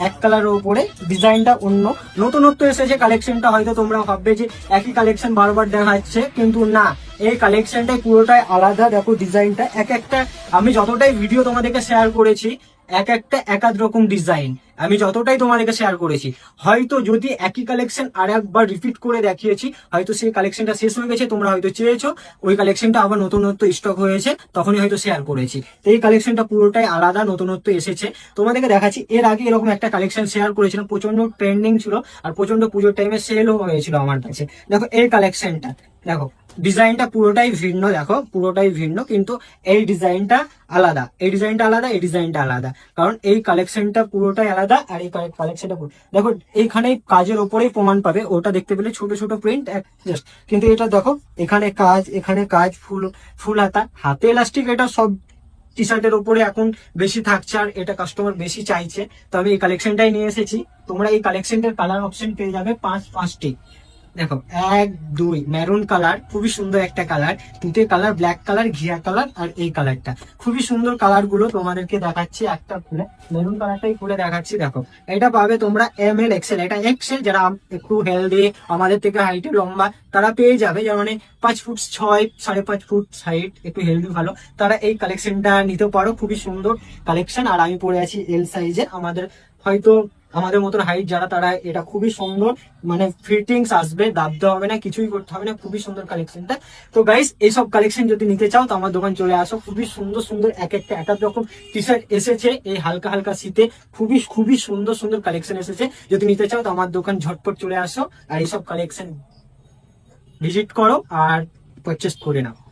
এক কালারের উপরে ডিজাইনটা অন্য নতুনত্ব এসেছে কালেকশনটা। হয়তো তোমরা ভাববে যে একই কালেকশন বারবার দেখাচ্ছে, কিন্তু না, এই কালেকশনটাই পুরোটাই আলাদা। দেখো ডিজাইনটা এক একটা, আমি যতটাই ভিডিও তোমাদেরকে শেয়ার করেছি এক একটা এক এক রকম ডিজাইন আমি যতটাই তোমাদেরকে শেয়ার করেছি, হয়তো যদি একই কালেকশন আর একবার রিপিট করে দেখিয়েছি, হয়তো সেই কালেকশনটা শেষ হয়ে গেছে, তোমরা হয়তো চেয়েছো ওই কালেকশনটা আবার নতুনত্ব স্টক হয়েছে, তখনই হয়তো শেয়ার করেছি। তো এই কালেকশনটা পুরোটাই আলাদা, নতুনত্ব এসেছে। তোমাদেরকে দেখাচ্ছি, এর আগে এরকম একটা কালেকশন শেয়ার করেছিলাম, প্রচন্ড ট্রেন্ডিং ছিল আর প্রচন্ড পুজোর টাইমে সেলও হয়েছিল আমার কাছে। দেখো এই কালেকশনটা, দেখো ডিজাইনটা পুরোটাই ভিন্ন, দেখো পুরোটাই ভিন্ন, কিন্তু এই ডিজাইনটা আলাদা, এই ডিজাইনটা আলাদা, এই ডিজাইনটা আলাদা, কারণ এই কালেকশনটা পুরোটাই আলাদা আর এই কালেকশনটা দেখো এইখানে কাজের ওপরেই প্রমাণ পাবে। ওটা দেখতে পেলে ছোট ছোট প্রিন্ট জাস্ট, কিন্তু এটা দেখো এখানে কাজ, এখানে কাজ, ফুল ফুল হাতা, হাতে ইলাস্টিক। এটা সব টি শার্টের উপরে এখন বেশি থাকছে আর এটা কাস্টমার বেশি চাইছে, তো আমি এই কালেকশনটাই নিয়ে এসেছি। তোমরা এই কালেকশনটার কালার অপশন পেয়ে যাবে পাঁচটি। দেখো 1 2 মেরুন কালার, খুবই সুন্দর একটা কালার, দুটো কালার, ব্ল্যাক কালার, ঘিয়া কালার আর এই কালারটা, খুবই সুন্দর কালার গুলো তোমাদেরকে দেখাচ্ছি। একটা খুলে মেরুন কালারটাই খুলে দেখাচ্ছি। দেখো এটা পাবে তোমরা ML XL, এটা XL যারা একটু হেলদি, আমাদের থেকে হাইটে লম্বা, তারা পেয়ে যাবে। যেমন 5 ফুট 6, 5.5 ফুট হাইট, একটু হেলদি ভালো, তারা এই কালেকশনটা নিতে পারো। খুবই সুন্দর কালেকশন। আর আমি পরে আছি L সাইজে, হয়তো আমাদের মতন হাইট যারা, তারা এটা খুবই সুন্দর, মানে ফিটিংস আসবে, দাবতে হবে না, কিছুই করতে হবে না, খুবই সুন্দর কালেকশনটা। তো গাইস এইসব কালেকশন যদি নিতে চাও তো আমার দোকান চলে আসো। খুবই সুন্দর সুন্দর এক একটা এক এক রকম টি শার্ট এসেছে এই হালকা হালকা শীতে, খুবই খুবই সুন্দর সুন্দর কালেকশন এসেছে। যদি নিতে চাও তো আমার দোকান ঝটপট চলে আসো আর এইসব কালেকশন ভিজিট করো আর পারচেস করে নাও।